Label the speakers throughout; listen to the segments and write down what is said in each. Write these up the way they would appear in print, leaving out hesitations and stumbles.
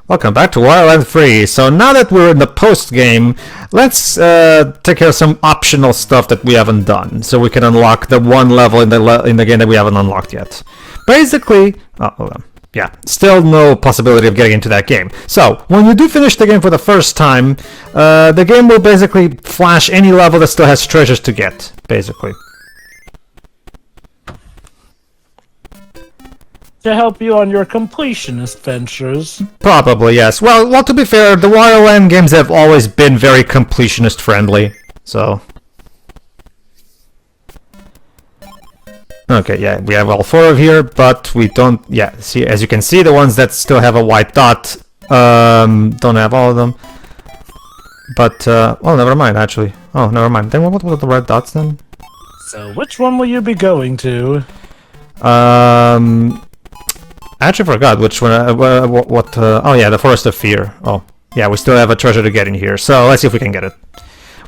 Speaker 1: Welcome back to Wario Land 3. So now that we're in the post-game, let's take care of some optional stuff that we haven't done, so we can unlock the one level in the game that we haven't unlocked yet. Basically, yeah, still no possibility of getting into that game. So, when you do finish the game for the first time, the game will basically flash any level that still has treasures to get, basically.
Speaker 2: To help you on your completionist ventures.
Speaker 1: Probably, yes. Well, to be fair, the Wario Land games have always been very completionist friendly, so... Okay, yeah, we have all four of here, but we don't... Yeah, see, as you can see, the ones that still have a white dot don't have all of them. But, oh, never mind, actually. Oh, never mind. Then what were the red dots, then?
Speaker 2: So, which one will you be going to?
Speaker 1: I actually forgot which one, oh yeah, the Forest of Fear. Oh, yeah, we still have a treasure to get in here, so let's see if we can get it.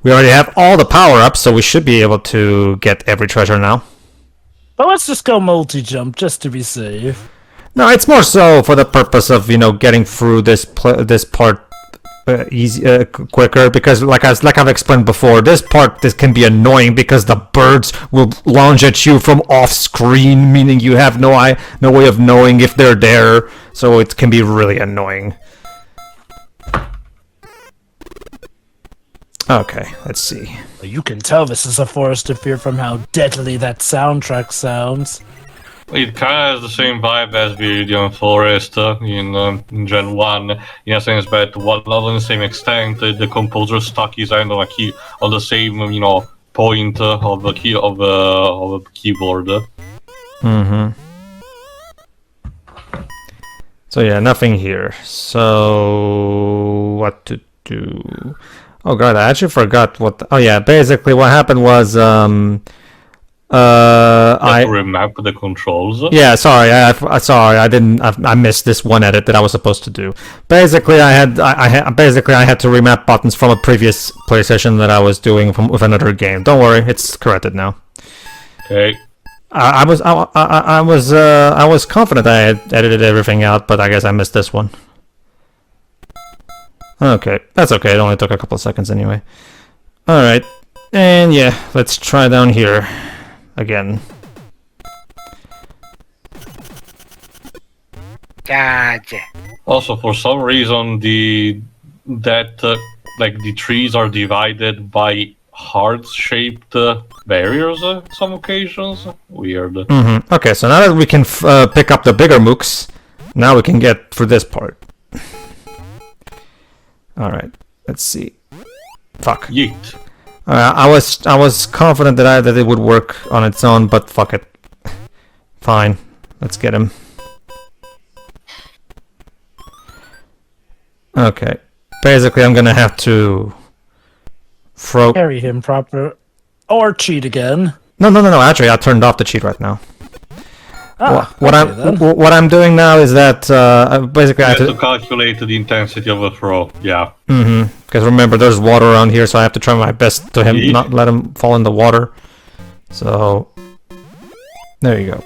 Speaker 1: We already have all the power-ups, so we should be able to get every treasure now.
Speaker 2: But let's just go multi-jump, just to be safe.
Speaker 1: No, it's more so for the purpose of, you know, getting through this part quicker, because like I've explained before, this can be annoying because the birds will launch at you from off screen, meaning you have no way of knowing if they're there, so it can be really annoying. Okay, let's see.
Speaker 2: You can tell this is a Forest of Fear from how deadly that soundtrack sounds.
Speaker 3: It kind of has the same vibe as Viridian Forest in Gen 1, in a sense, but not on the same extent. The composer stuck his hand on the same, point of the keyboard.
Speaker 1: Mm-hmm. So yeah, nothing here. So what to do? Oh god, I actually forgot what. Oh yeah, basically what happened was I
Speaker 3: remap the controls.
Speaker 1: Yeah, sorry, I missed this one edit that I was supposed to do. Basically, I had to remap buttons from a previous play session that I was doing with another game. Don't worry, it's corrected now.
Speaker 3: Okay.
Speaker 1: I was confident I had edited everything out, but I guess I missed this one. Okay, that's okay. It only took a couple of seconds anyway. All right, and yeah, let's try down here. Again.
Speaker 4: Gotcha.
Speaker 3: Also, for some reason, the trees are divided by heart-shaped barriers. Some occasions, weird.
Speaker 1: Mm-hmm. Okay, so now that we can pick up the bigger mooks, now we can get through this part. All right, let's see. Fuck.
Speaker 3: Yeet.
Speaker 1: I was confident that it would work on its own, but fuck it. Fine, let's get him. Okay, basically I'm gonna have to throw.
Speaker 2: Carry him proper, or cheat again.
Speaker 1: No. Actually, I turned off the cheat right now. What I'm doing now is that basically I have
Speaker 3: to calculate the intensity of a throw. Yeah.
Speaker 1: Mm-hmm. Because remember, there's water around here, so I have to try my best to not let him fall in the water. So there you go.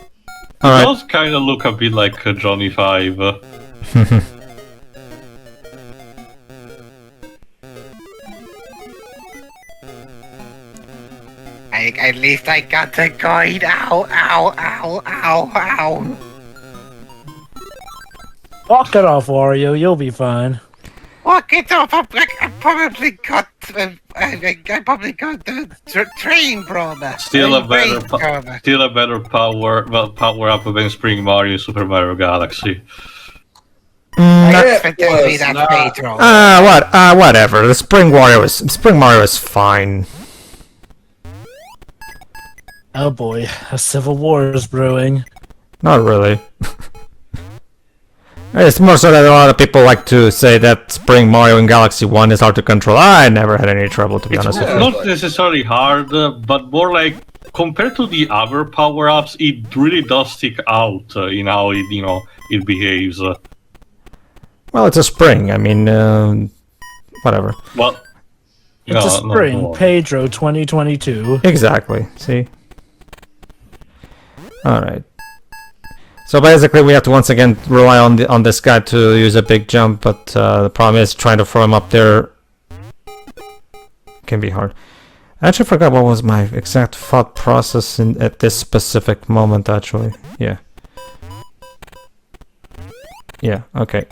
Speaker 1: All right.
Speaker 3: It does kind of look a bit like Johnny 5.
Speaker 4: At least I got the guide. Ow, ow, ow, ow, ow.
Speaker 2: Walk it off, Wario. You'll be fine.
Speaker 4: Walk it off. I probably got the train brother.
Speaker 3: Still a better power up against Spring Mario Super Mario Galaxy.
Speaker 4: Thanks for telling me that, Pedro.
Speaker 1: Whatever. The Spring Mario is fine.
Speaker 2: Oh boy, a civil war is brewing.
Speaker 1: Not really. It's more so that a lot of people like to say that Spring Mario in Galaxy 1 is hard to control. I never had any trouble, to be honest with you.
Speaker 3: It's not necessarily hard, but more like, compared to the other power-ups, it really does stick out in how it behaves.
Speaker 1: Well, it's a spring. I mean, whatever.
Speaker 3: Well,
Speaker 2: it's a spring. Pedro 2022.
Speaker 1: Exactly. See? Alright. So So basically, we have to once again rely on this guy to use a big jump, but the problem is trying to throw him up there can be hard. I actually forgot what was my exact thought process at this specific moment, actually. Yeah. Yeah, okay.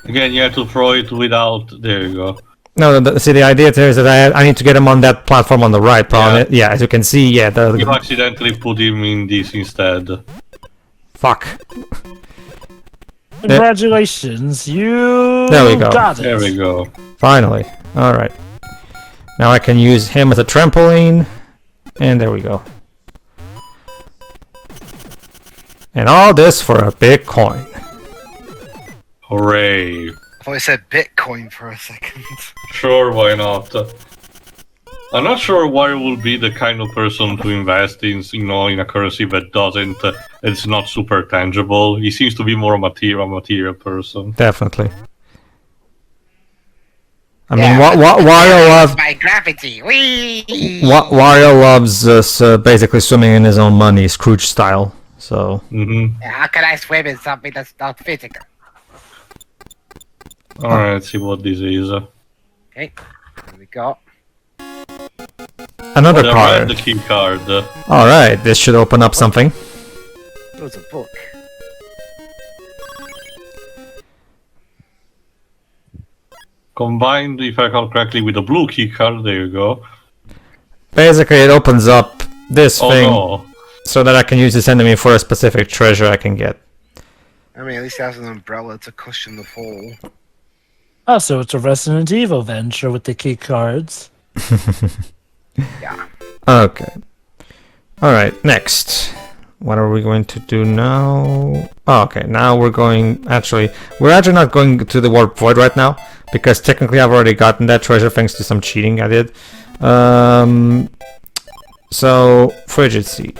Speaker 3: Again, you have to throw it without... There you go.
Speaker 1: No, see, the idea here is that I need to get him on that platform on the right. Problem, yeah, as you can see, yeah.
Speaker 3: You accidentally put him in this instead.
Speaker 1: Fuck.
Speaker 2: Congratulations, you
Speaker 1: There we go.
Speaker 2: got it.
Speaker 3: There we go.
Speaker 1: Finally. Alright. Now I can use him as a trampoline. And there we go. And all this for a big coin.
Speaker 3: Hooray.
Speaker 4: I thought it said Bitcoin for a second.
Speaker 3: Sure, why not? I'm not sure why will be the kind of person to invest in, in a currency that doesn't, it's not super tangible. He seems to be more a material person.
Speaker 1: Definitely. I mean, Wario loves
Speaker 4: my gravity. Whee!
Speaker 1: Wario loves basically swimming in his own money, Scrooge style. So.
Speaker 4: How can I swim in something that's not physical?
Speaker 3: Alright, let's see what this is.
Speaker 4: Okay, here we go.
Speaker 1: Another
Speaker 3: I
Speaker 1: card.
Speaker 3: the key card.
Speaker 1: Alright, this should open up something.
Speaker 4: There's a book.
Speaker 3: Combined, if I recall correctly, with the blue key card, there you go.
Speaker 1: Basically, it opens up this thing
Speaker 3: No.
Speaker 1: so that I can use this enemy for a specific treasure I can get.
Speaker 4: I mean, at least it has an umbrella to cushion the fall.
Speaker 2: Oh, so it's a Resident Evil venture with the key cards.
Speaker 4: Yeah.
Speaker 1: Okay. Alright, next. What are we going to do now? Oh, okay, now we're actually not going to the Warp Void right now, because technically I've already gotten that treasure thanks to some cheating I did. So, Frigid Sea.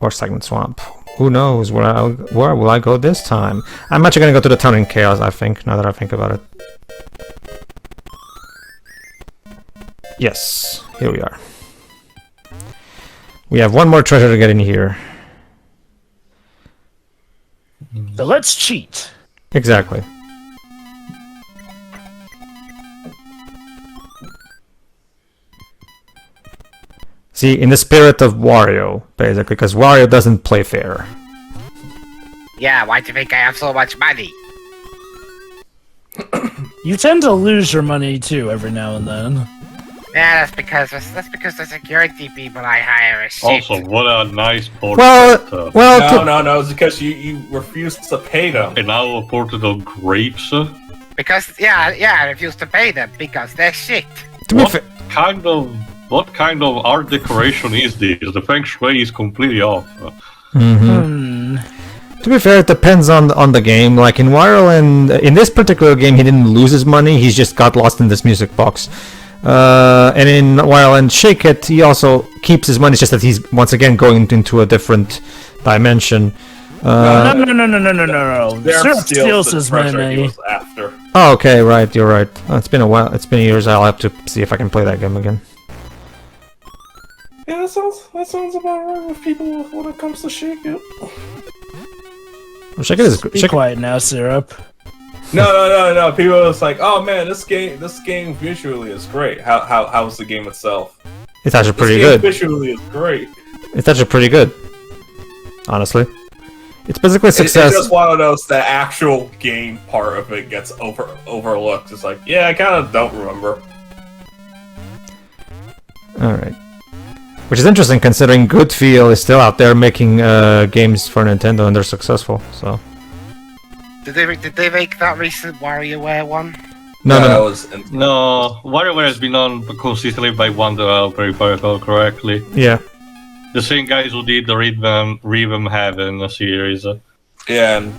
Speaker 1: Or Stagnant Swamp. Who knows where will I go this time? I'm actually gonna go to the Town in Chaos, I think, now that I think about it. Yes, here we are. We have one more treasure to get in here.
Speaker 2: So let's cheat.
Speaker 1: Exactly. See, in the spirit of Wario, basically, because Wario doesn't play fair.
Speaker 4: Yeah, why do you think I have so much money?
Speaker 2: You tend to lose your money too every now and then.
Speaker 4: Yeah, that's because the security people I hire are shit.
Speaker 3: Also, what a nice portrait.
Speaker 5: No, it's because you refused to pay them.
Speaker 3: And now a portrait of grapes.
Speaker 4: Because I refuse to pay them because they're shit.
Speaker 1: To be fair,
Speaker 3: What kind of art decoration is this? The feng shui is completely off.
Speaker 1: to be fair, it depends on the game. Like in Wario Land, in this particular game, he didn't lose his money. He's just got lost in this music box. And in Wario Land Shake It, he also keeps his money. It's just that he's once again going into a different dimension.
Speaker 2: No. Syrup steals his money.
Speaker 5: After.
Speaker 1: Oh, okay, right. You're right. It's been a while. It's been years. I'll have to see if I can play that game again.
Speaker 5: Yeah, that sounds about right with people when it comes to Shake It.
Speaker 1: Shake It is
Speaker 2: Be quiet now, Syrup.
Speaker 5: No. People are just like, oh man, this game visually is great. How's the game itself?
Speaker 1: It's actually pretty
Speaker 5: this game
Speaker 1: good.
Speaker 5: Visually is great.
Speaker 1: It's actually pretty good. Honestly, it's basically a success.
Speaker 5: It's just one of those, the actual game part of it gets overlooked. It's like, yeah, I kind of don't remember.
Speaker 1: All right. Which is interesting considering Goodfeel is still out there making games for Nintendo and they're successful. So.
Speaker 4: Did they make that recent WarioWare one?
Speaker 1: No.
Speaker 3: No, WarioWare has been done consistently by one developer, if I recall correctly.
Speaker 1: Yeah.
Speaker 3: The same guys who did the Rhythm Heaven series.
Speaker 5: Yeah, and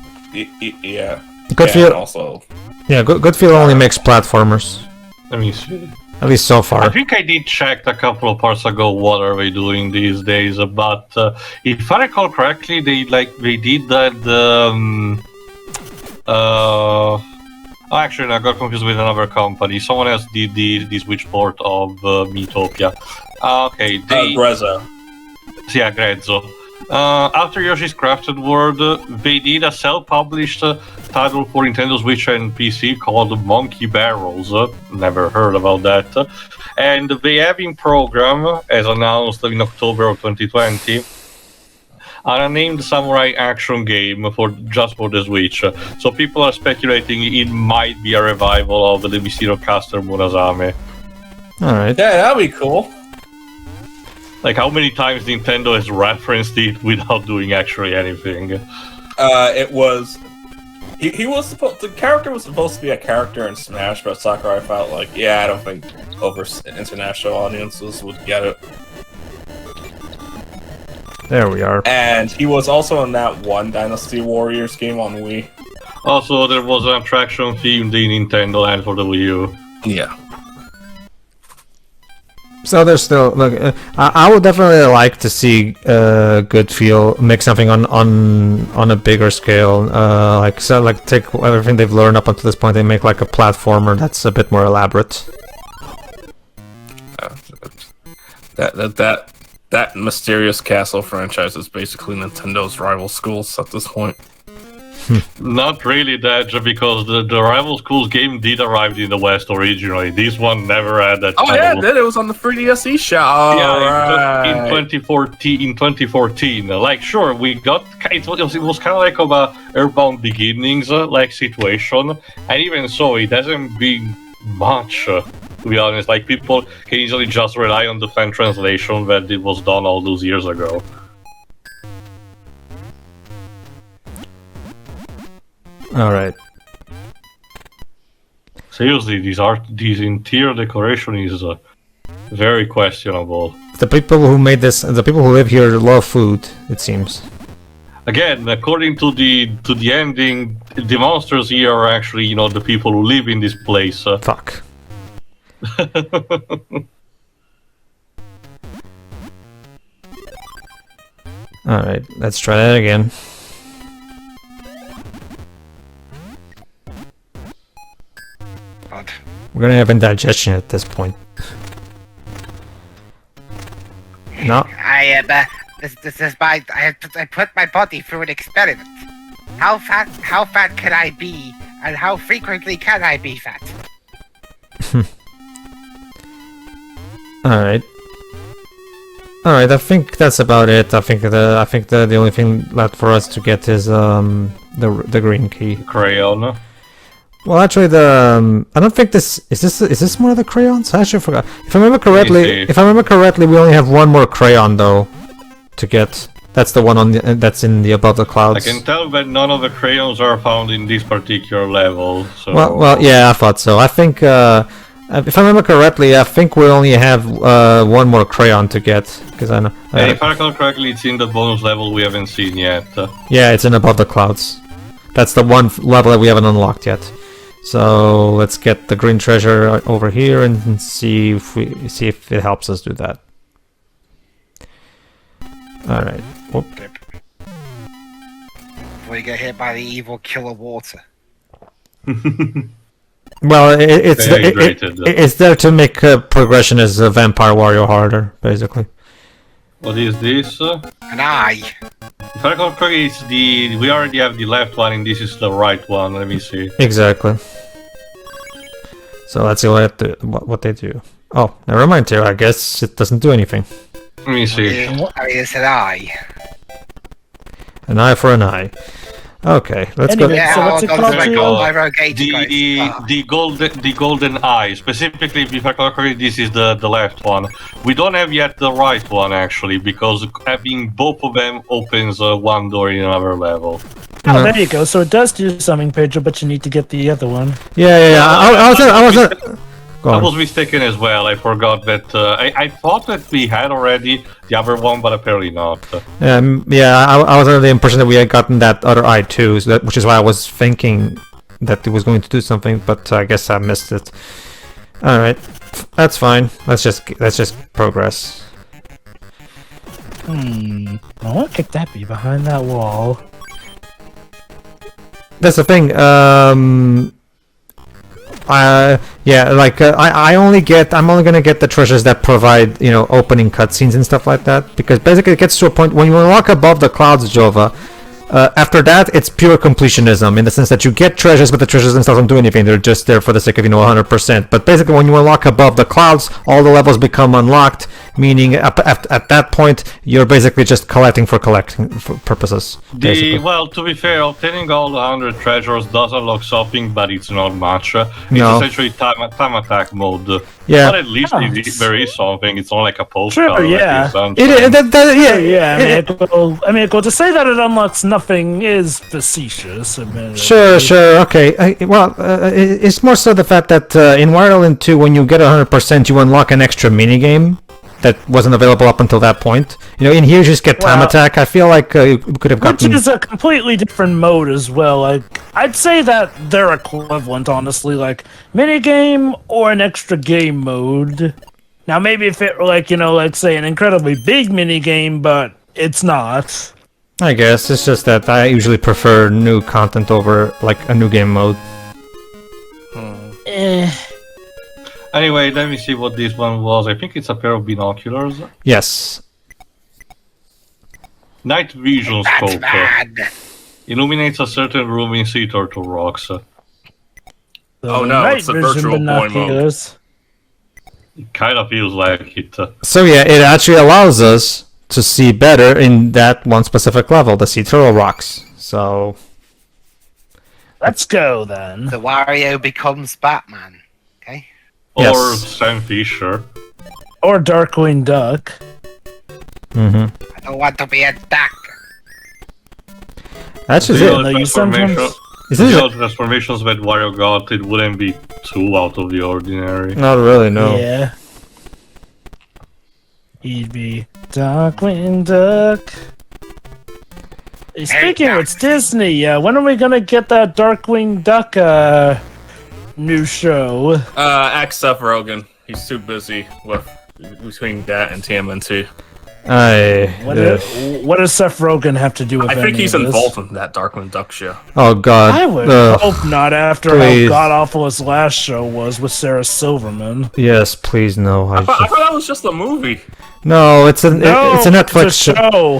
Speaker 5: yeah.
Speaker 1: Goodfeel
Speaker 5: also.
Speaker 1: Yeah, Goodfeel only makes platformers.
Speaker 3: Let me see.
Speaker 1: At least so far.
Speaker 3: I think I did check a couple of parts ago what are they doing these days, but if I recall correctly, they did that. Actually, I got confused with another company. Someone else did the Switch port of Miitopia. Okay,
Speaker 5: Grezzo.
Speaker 3: Yeah, Grezzo. After Yoshi's Crafted World, they did a self-published title for Nintendo Switch and PC called Monkey Barrels. Never heard about that. And they have in program, as announced in October of 2020, an unnamed samurai action game for the Switch. So people are speculating it might be a revival of the Mysterio Caster Murazame.
Speaker 1: Alright.
Speaker 5: Yeah, that'd be cool.
Speaker 3: Like, how many times Nintendo has referenced it without doing actually anything?
Speaker 5: It was. He was supposed. The character was supposed to be a character in Smash, but Sakurai felt like, yeah, I don't think international audiences would get it.
Speaker 1: There we are.
Speaker 5: And he was also in that one Dynasty Warriors game on Wii.
Speaker 3: Also, there was an attraction themed in Nintendo Land for the Wii U.
Speaker 5: Yeah.
Speaker 1: So there's still look. I would definitely like to see Good Feel make something on a bigger scale. Like take everything they've learned up until this point and make like a platformer that's a bit more elaborate.
Speaker 5: That Mysterious Castle franchise is basically Nintendo's rival schools at this point.
Speaker 3: Not really that, because the Rival Schools game did arrive in the West originally. This one never had that.
Speaker 5: Oh yeah, it did. It was on the 3DS eShop.
Speaker 3: Yeah, in 2014. In 2014, like sure, we got it was kind of like a Airbound Beginnings like situation, and even so, it hasn't been much. To be honest, like people can easily just rely on the fan translation that it was done all those years ago.
Speaker 1: All right.
Speaker 3: Seriously, these interior decoration is very questionable.
Speaker 1: The people who made this, the people who live here, love food. It seems.
Speaker 3: Again, according to the ending, the monsters here are actually, the people who live in this place.
Speaker 1: Fuck. All right, let's try that again. We're gonna have indigestion at this point. No.
Speaker 4: This is my. I put my body through an experiment. How fat can I be, and how frequently can I be fat?
Speaker 1: All right. I think that's about it. I think the only thing left for us to get is the green key.
Speaker 3: Crayon.
Speaker 1: Well, actually, I don't think this is one of the crayons. I actually forgot. If I remember correctly, we only have one more crayon though to get. That's the one that's in the above the clouds.
Speaker 3: I can tell that none of the crayons are found in this particular level. So.
Speaker 1: Well, yeah, I thought so. I think if I remember correctly, I think we only have one more crayon to get because I know.
Speaker 3: And if I recall correctly, it's in the bonus level we haven't seen yet.
Speaker 1: Yeah, it's in above the clouds. That's the one level that we haven't unlocked yet. So let's get the green treasure over here and see if it helps us do that. All right. Whoop.
Speaker 4: Before you get hit by the evil killer water.
Speaker 1: Well, it's there to make progression as a Vampire Warrior harder, basically.
Speaker 3: What is this?
Speaker 4: An eye.
Speaker 3: If I recall correctly, we already have the left one, and this is the right one. Let me see.
Speaker 1: Exactly. So let's see what they do. Oh, never mind, Tara. I guess it doesn't do anything.
Speaker 3: Let me see.
Speaker 4: I mean, it's an eye.
Speaker 1: An eye for an eye. Okay, let's go.
Speaker 2: Anyway, so what's it called?
Speaker 3: The golden eye. Specifically, if I recall correctly, this is the left one. We don't have yet the right one actually, because having both of them opens one door in another level.
Speaker 2: Oh, there you go. So it does do something, Pedro, but you need to get the other one.
Speaker 1: Yeah.
Speaker 3: I was mistaken as well. I forgot that. I thought that we had already the other one, but apparently not.
Speaker 1: I was under the impression that we had gotten that other eye too, so which is why I was thinking that it was going to do something, but I guess I missed it. All right, that's fine. Let's just progress.
Speaker 2: What could that be behind that wall?
Speaker 1: Yeah, like I'm only gonna get the treasures that provide, you know, opening cutscenes and stuff like that, because basically it gets to a point when you unlock above the clouds, Jova. After that, it's pure completionism, in the sense that you get treasures, but the treasures themselves don't do anything. They're just there for the sake of, you know, 100%. But basically, when you unlock above the clouds, all the levels become unlocked, meaning at that point, you're basically just collecting for purposes.
Speaker 3: Well, to be fair, obtaining all the 100 treasures does unlock something, but it's not much. It's
Speaker 1: No.
Speaker 3: essentially time attack mode.
Speaker 1: Yeah.
Speaker 3: But at least there is something. It's not like a postcard.
Speaker 2: Sure, yeah. I mean, to say that it unlocks nothing is facetious.
Speaker 1: Sure, okay. It's more so the fact that in Wario Land 2, when you get 100%, you unlock an extra minigame that wasn't available up until that point. You know, in here you just get time attack. I feel like you could have gotten...
Speaker 2: Which is a completely different mode as well. Like, I'd say that they're equivalent, honestly. Like, minigame or an extra game mode. Now, maybe if it were, like, you know, like, say, an incredibly big minigame, but it's not.
Speaker 1: I guess it's just that I usually prefer new content over like a new game mode.
Speaker 3: Anyway, let me see what this one was. I think it's a pair of binoculars.
Speaker 1: Yes.
Speaker 3: Night vision
Speaker 4: That's
Speaker 3: scope.
Speaker 4: bad.
Speaker 3: Illuminates a certain room in sea turtle rocks.
Speaker 5: Oh no, it's the virtual boy mode.
Speaker 3: It kind of feels like it.
Speaker 1: So yeah, it actually allows us to see better in that one specific level, the sea turtle rocks. So
Speaker 2: let's go then.
Speaker 4: The Wario becomes Batman. Okay.
Speaker 3: Or
Speaker 1: Yes.
Speaker 3: Sam Fisher.
Speaker 2: Or Darkwing Duck.
Speaker 1: mm-hmm.
Speaker 4: I don't want to be a duck.
Speaker 1: That's just
Speaker 3: The
Speaker 1: it.
Speaker 3: other
Speaker 2: No, you sometimes-
Speaker 1: Is
Speaker 3: the
Speaker 1: this
Speaker 3: other transformations that Wario got, it wouldn't be too out of the ordinary.
Speaker 1: Not really, no.
Speaker 2: Yeah. He'd be Darkwing Duck. Hey, speaking of, it's Disney. When are we gonna get that Darkwing Duck new show?
Speaker 5: Ask Seth Rogen. He's too busy with between that and TMNT.
Speaker 2: What does Seth Rogen have to do with
Speaker 5: I think
Speaker 2: any
Speaker 5: he's
Speaker 2: of this?
Speaker 5: involved in that Darkwing Duck show.
Speaker 1: Oh god.
Speaker 2: I would hope not, after
Speaker 1: please.
Speaker 2: how god awful his last show was with Sarah Silverman.
Speaker 1: Yes, please no.
Speaker 5: I thought that was just a movie.
Speaker 1: No, it's a Netflix
Speaker 2: it's a show.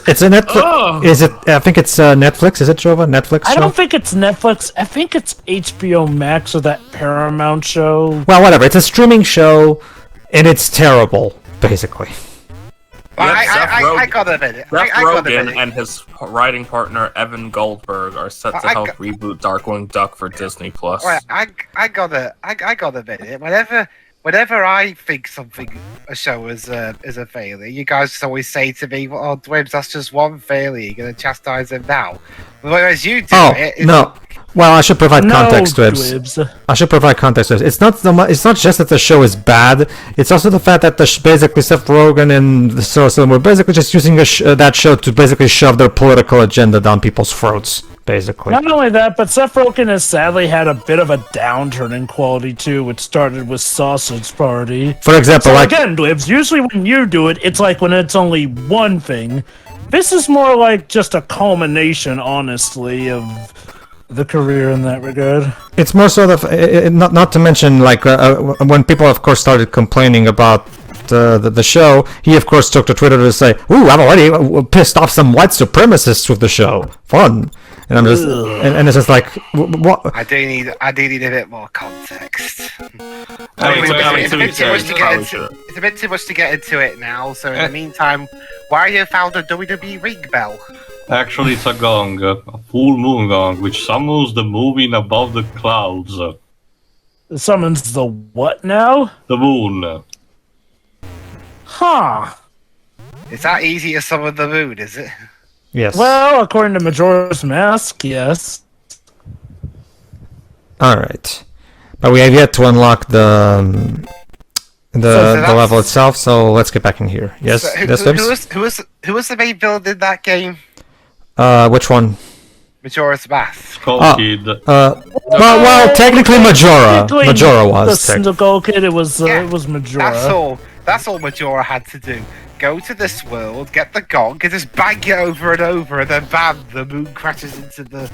Speaker 1: It's a Netflix.
Speaker 5: Oh.
Speaker 1: Is it? I think it's Netflix. Is it, Jova? Netflix show?
Speaker 2: I don't think it's Netflix. I think it's HBO Max or that Paramount show.
Speaker 1: Well, whatever. It's a streaming show, and it's terrible, basically.
Speaker 4: Well,
Speaker 5: Yep,
Speaker 4: I got a minute.
Speaker 5: Seth
Speaker 4: I got a
Speaker 5: Rogen
Speaker 4: minute.
Speaker 5: and his writing partner Evan Goldberg are set to
Speaker 4: I
Speaker 5: help
Speaker 4: got-
Speaker 5: reboot Darkwing Duck for Disney Plus.
Speaker 4: Well, I got a minute. Whenever I think a show is a failure, you guys just always say to me, "Oh, Dwebs, that's just one failure. You're gonna chastise him now." Whereas you do it.
Speaker 1: No. Well, I should provide context to it.
Speaker 2: Dibs.
Speaker 1: I should provide context to it. It's not just that the show is bad. It's also the fact that basically Seth Rogen and the Sarah were basically just using that show to basically shove their political agenda down people's throats. Basically.
Speaker 2: Not only that, but Seth Rogen has sadly had a bit of a downturn in quality too, which started with Sausage Party.
Speaker 1: For example,
Speaker 2: So
Speaker 1: like
Speaker 2: again, Dibs, usually when you do it, it's like when it's only one thing. This is more like just a culmination, honestly, of the career in that regard.
Speaker 1: it's more so not to mention like when people of course started complaining about the show, he of course took to Twitter to say, "Ooh, I've already pissed off some white supremacists with the show. Fun." And I'm just and it's just like what?
Speaker 4: I do need a bit more context.
Speaker 5: It's
Speaker 4: It's a bit too much to get into it now. So in the meantime, Wario found a WWE ring bell.
Speaker 3: Actually, it's a gong, a full moon gong, which summons the moving above the clouds.
Speaker 2: It summons the what now?
Speaker 3: The moon.
Speaker 2: Huh.
Speaker 4: Is that easy to summon the moon? Is it?
Speaker 1: Yes.
Speaker 2: Well, according to Majora's Mask, yes.
Speaker 1: All right, but we have yet to unlock the level itself. So let's get back in here. Yes.
Speaker 4: So
Speaker 1: Yes.
Speaker 4: who was the main villain in that game?
Speaker 1: Which one?
Speaker 4: Majora's Mask.
Speaker 3: Skull
Speaker 1: Ah.
Speaker 3: Kid.
Speaker 1: Well, technically Majora.
Speaker 2: Technically,
Speaker 1: Majora was.
Speaker 2: the Skull Kid. It was
Speaker 4: Yeah,
Speaker 2: Majora.
Speaker 4: That's all Majora had to do. Go to this world, get the gong, and just bang it over and over, and then bam, the moon crashes into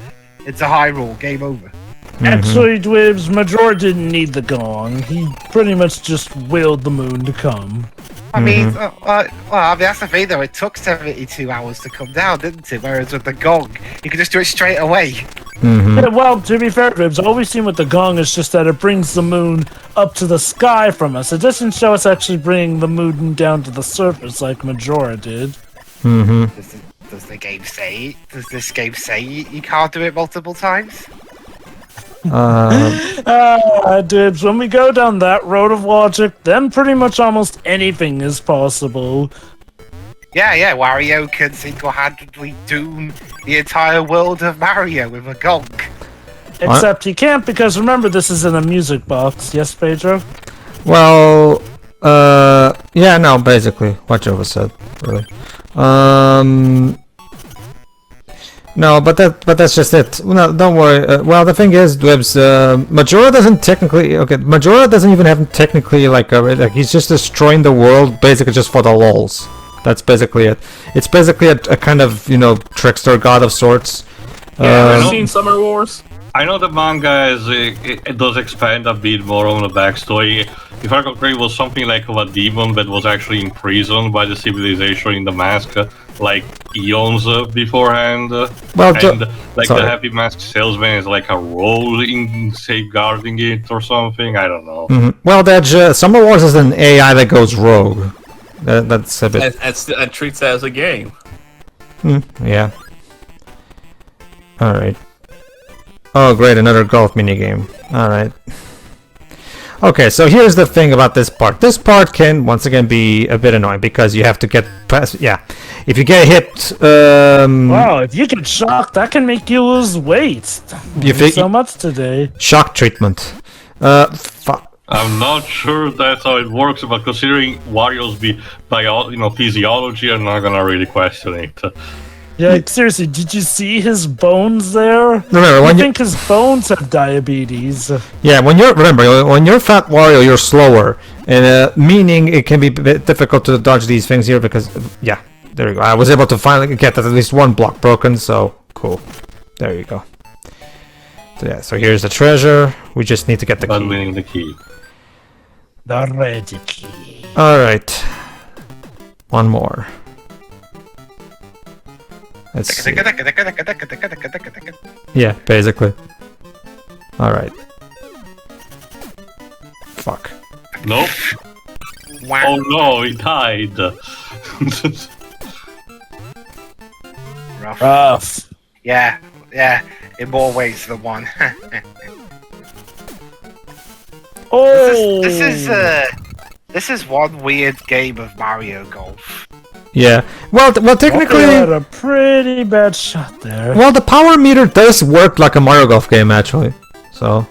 Speaker 4: Hyrule. Game over.
Speaker 2: Actually, Dwibs, Major didn't need the gong. He pretty much just willed the moon to come.
Speaker 4: I mean, that's the thing though. It took 72 hours to come down, didn't it? Whereas with the gong, you could just do it straight away.
Speaker 2: Yeah, well, to be fair, Dwibs, all we've seen with the gong is just that it brings the moon up to the sky from us. It doesn't show us actually bringing the moon down to the surface like Majora did.
Speaker 4: Does the game say? Does this game say you can't do it multiple times?
Speaker 2: Dibs, when we go down that road of logic, then pretty much almost anything is possible.
Speaker 4: Yeah, Wario can single-handedly doom the entire world of Mario with a gong.
Speaker 2: Except he can't because remember, this is in a music box. Yes, Pedro?
Speaker 1: Well, yeah, no, basically, what Jova said, really. No, but that's just it. No, don't worry. Well, the thing is, Dwibs, Majora doesn't technically. Okay, Majora doesn't even have technically like he's just destroying the world basically just for the lols. That's basically it. It's basically a kind of trickster god of sorts.
Speaker 5: Have you seen Summer Wars?
Speaker 3: I know the manga it does expand a bit more on the backstory. If I recall correctly, it was something like of a demon that was actually imprisoned by the civilization in the mask, like eons beforehand.
Speaker 1: Well,
Speaker 3: and the Happy Mask salesman is like a role in safeguarding it or something. I don't know.
Speaker 1: Well, that Summer Wars is an AI that goes rogue. That's a bit.
Speaker 5: And treats it as a game.
Speaker 1: Yeah. All right. Oh, great! Another golf minigame. All right. Okay, so here's the thing about this part. This part can once again be a bit annoying because you have to get past. Yeah, if you get hit.
Speaker 2: Wow, if you get shocked, that can make you lose weight.
Speaker 1: You think
Speaker 2: so much today?
Speaker 1: Shock treatment. Fuck.
Speaker 3: I'm not sure that's how it works, but considering Wario's physiology, I'm not gonna really question it.
Speaker 2: Yeah, like, seriously, did you see his bones there?
Speaker 1: Remember,
Speaker 2: I think his bones have diabetes.
Speaker 1: Yeah, when you're Fat Wario, you're slower, and meaning it can be a bit difficult to dodge these things here because yeah, there you go. I was able to finally get at least one block broken, so cool. There you go. So yeah, so here's the treasure. We just need to get the key.
Speaker 3: Winning the key.
Speaker 2: The red key.
Speaker 1: All right, one more. Let's see. Yeah, basically. Alright. Fuck.
Speaker 3: Nope. Oh no, he died.
Speaker 2: Rough.
Speaker 4: Yeah, in more ways than one.
Speaker 2: Oh!
Speaker 4: This is one weird game of Mario Golf.
Speaker 1: Yeah. Well, technically,
Speaker 2: you had a pretty bad shot there.
Speaker 1: well, the power meter does work like a Mario Golf game, actually. So.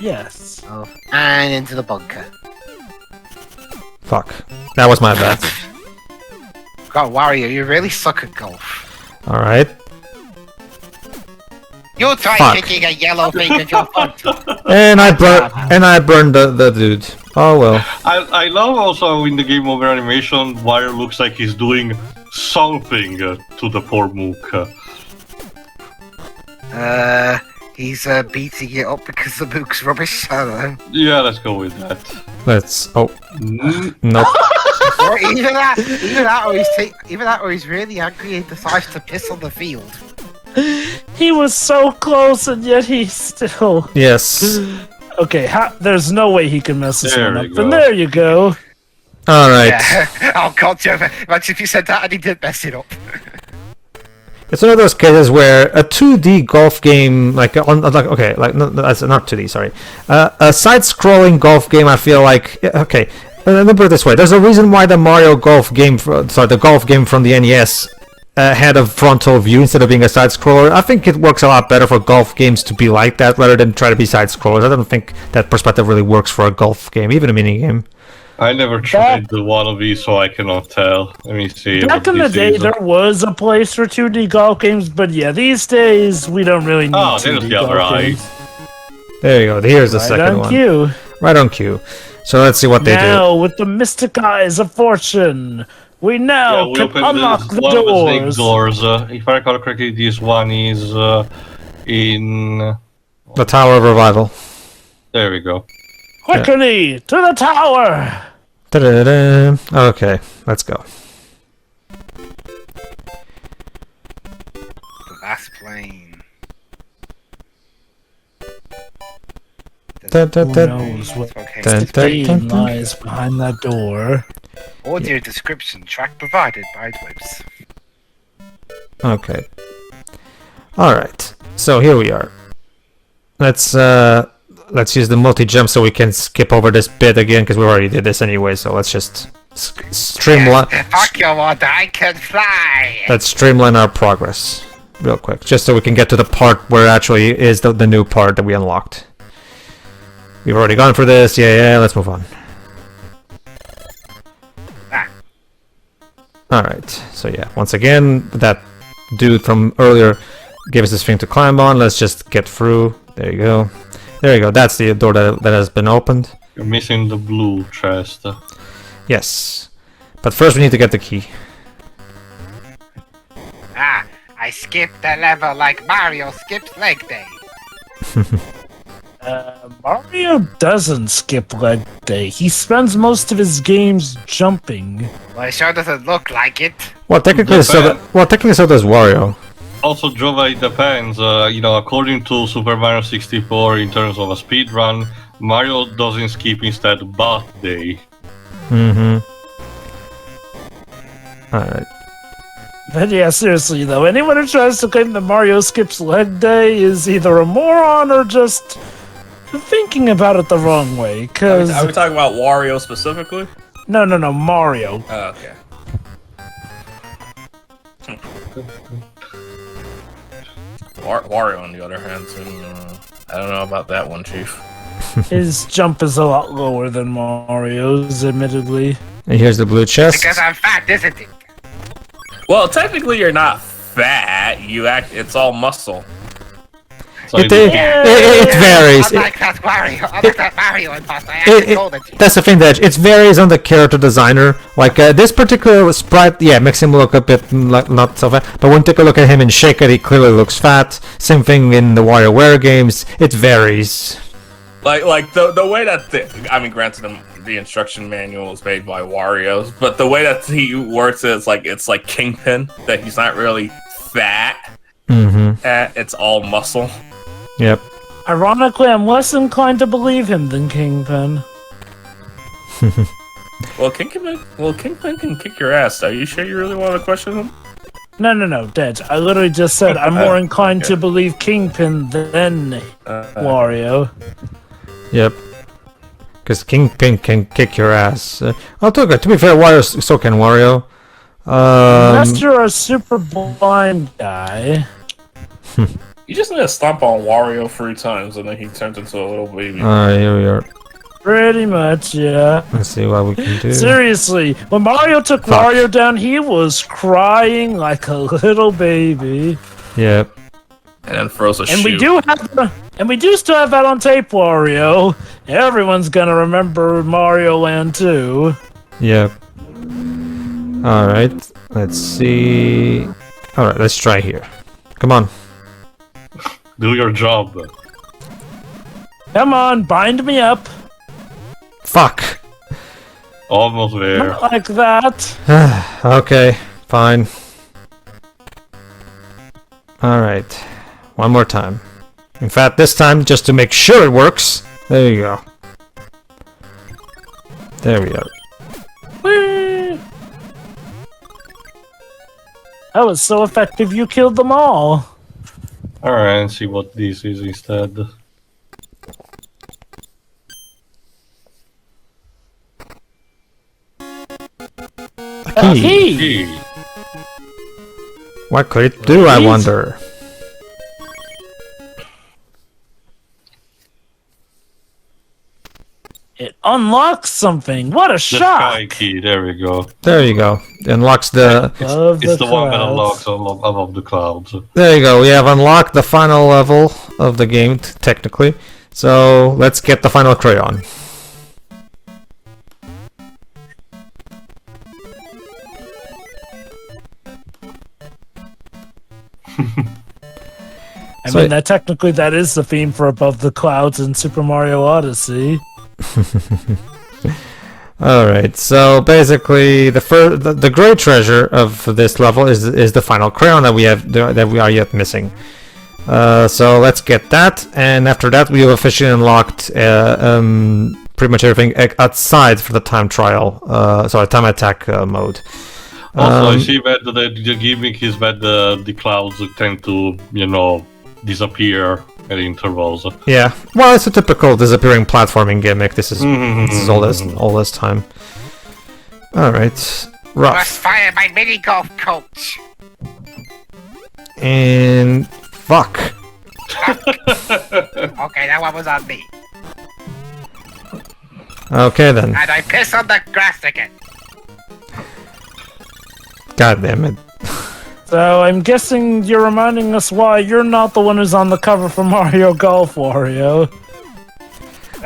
Speaker 2: Yes.
Speaker 4: Oh, and into the bunker.
Speaker 1: Fuck. That was my bad.
Speaker 4: God, Wario, you really suck at golf.
Speaker 1: All right.
Speaker 4: You try kicking a yellow thing with your foot.
Speaker 1: And I burned the dude. Oh well.
Speaker 3: I love also in the game over animation, Wario looks like he's doing something to the poor Mook.
Speaker 4: He's beating it up because the Mook's rubbish. I don't know.
Speaker 3: Yeah, let's go with that.
Speaker 1: Let's. Oh. Nope.
Speaker 4: Or either that, or he's really angry and decides to piss on the field.
Speaker 2: He was so close, and yet he still.
Speaker 1: Yes.
Speaker 2: Okay, there's no way he can mess this one up.
Speaker 3: Go.
Speaker 2: And there you go.
Speaker 1: All right.
Speaker 4: Yeah. Oh god, Joe! Imagine if you said that and he did mess it up.
Speaker 1: It's one of those cases where a 2D golf game, that's not 2D, sorry. A side-scrolling golf game, I feel like, okay, let me put it this way. There's a reason why the Mario Golf game, the golf game from the NES had a frontal view instead of being a side-scroller. I think it works a lot better for golf games to be like that rather than try to be side-scrollers. I don't think that perspective really works for a golf game, even a mini game.
Speaker 3: I never tried the one of these, so I cannot tell. Let me see.
Speaker 2: Back in the day, there was a place for 2D golf games, but yeah, these days, we don't really need 2D golf games.
Speaker 1: There you go. Here's the second one.
Speaker 2: Cue.
Speaker 1: Right on cue. So let's see what they do.
Speaker 2: Now, with the mystic eyes of fortune, we now can unlock the doors.
Speaker 3: If I recall correctly, this one is in...
Speaker 1: The Tower of Revival.
Speaker 3: There we go.
Speaker 2: Quickly to the tower.
Speaker 1: Ta-da-da-da. Okay, let's go.
Speaker 4: The last plane.
Speaker 1: Da, da,
Speaker 2: Who
Speaker 1: da.
Speaker 2: knows what
Speaker 4: Okay.
Speaker 1: Dun, dun, dun,
Speaker 2: pain
Speaker 1: dun.
Speaker 2: lies behind that door?
Speaker 4: Audio description track provided by Dwibs.
Speaker 1: Okay. Alright, so here we are. Let's use the multi-jump so we can skip over this bit again, because we already did this anyway, so let's just streamline...
Speaker 4: Fuck your water, I can fly!
Speaker 1: Let's streamline our progress real quick, just so we can get to the part where actually is the new part that we unlocked. We've already gone for this, yeah, let's move on.
Speaker 4: Ah.
Speaker 1: Alright, so yeah, once again, that dude from earlier gave us this thing to climb on. Let's just get through. There you go. There you go. That's the door that has been opened.
Speaker 3: You're missing the blue chest.
Speaker 1: Yes. But first we need to get the key.
Speaker 4: Ah, I skipped the level like Mario skips leg day.
Speaker 2: Mario doesn't skip leg day. He spends most of his games jumping.
Speaker 4: Well, it sure doesn't look like it.
Speaker 1: Well, technically, so does Wario.
Speaker 3: Also, Jova, it depends. According to Super Mario 64, in terms of a speed run, Mario doesn't skip instead but day.
Speaker 1: Alright.
Speaker 2: But yeah, seriously though, anyone who tries to claim that Mario skips leg day is either a moron or just thinking about it the wrong way. Cause
Speaker 5: Are we talking about Wario specifically?
Speaker 2: no, Mario.
Speaker 5: Oh, okay. Wario, on the other hand, I don't know about that one, Chief.
Speaker 2: His jump is a lot lower than Mario's, admittedly.
Speaker 1: And here's the blue chest.
Speaker 4: Because I'm fat, isn't it?
Speaker 5: Well, technically, you're not fat. It's all muscle.
Speaker 1: It varies.
Speaker 4: Unlike that Mario imposter, I actually told it to you.
Speaker 1: That's the thing, that it varies on the character designer. Like this particular sprite, yeah, makes him look a bit not so fat. But when you take a look at him in Shake It, he clearly looks fat. Same thing in the WarioWare games. It varies.
Speaker 5: Like the way that granted the instruction manual is made by Wario, but the way that he works is it's like Kingpin, that he's not really fat. It's all muscle.
Speaker 1: Yep.
Speaker 2: Ironically, I'm less inclined to believe him than Kingpin.
Speaker 5: Well, Kingpin can kick your ass. Are you sure you really want to question him?
Speaker 2: No, Dad. I literally just said I'm more inclined to believe Kingpin than Wario.
Speaker 1: Yep. Because Kingpin can kick your ass. To be fair, Wario so can Wario.
Speaker 2: Unless you're a super blind guy.
Speaker 5: You just need to stomp on Wario 3 times and then he turns into a little baby.
Speaker 1: Here we are.
Speaker 2: Pretty much, yeah.
Speaker 1: Let's see what we can do.
Speaker 2: Seriously, when Mario took Wario down, he was crying like a little baby.
Speaker 1: Yep.
Speaker 5: And then throws a shoe.
Speaker 2: And we do still have that on tape, Wario. Everyone's gonna remember Mario Land 2.
Speaker 1: Yep. Alright, let's see. Alright, let's try here. Come on.
Speaker 3: Do your job.
Speaker 2: Come on, bind me up.
Speaker 1: Fuck.
Speaker 3: Almost there.
Speaker 2: Not like that.
Speaker 1: Okay, fine. Alright. One more time. In fact, this time, just to make sure it works. There you go. There we are.
Speaker 2: Whee! That was so effective, you killed them all.
Speaker 3: Alright, let's see what this is instead.
Speaker 1: A key.
Speaker 2: Key.
Speaker 3: Hey,
Speaker 1: What could it do, I wonder?
Speaker 2: It unlocks something. What a
Speaker 3: the
Speaker 2: shock!
Speaker 3: sky key, there we go.
Speaker 1: There you go. Unlocks the...
Speaker 3: It's the one that
Speaker 2: clouds.
Speaker 3: unlocks above the clouds.
Speaker 1: There you go. We have unlocked the final level of the game, technically. So, let's get the final crayon. So-
Speaker 2: mean, that technically that is the theme for Above the Clouds in Super Mario Odyssey.
Speaker 1: All right. So basically, the great treasure of this level is the final crayon that we are yet missing. So let's get that, and after that we have officially unlocked pretty much everything outside for the time trial. Time attack mode.
Speaker 3: Also, I see that the gimmick is that the clouds tend to, disappear at intervals.
Speaker 1: Yeah, well, it's a typical disappearing platforming gimmick. This is all this time. All right,
Speaker 4: Must
Speaker 1: rough
Speaker 4: fire my mini golf coach.
Speaker 1: and fuck.
Speaker 4: Okay, that one was on me.
Speaker 1: Okay then.
Speaker 4: And I piss on the grass again.
Speaker 1: God damn it.
Speaker 2: So I'm guessing you're reminding us why you're not the one who's on the cover for Mario Golf, Wario.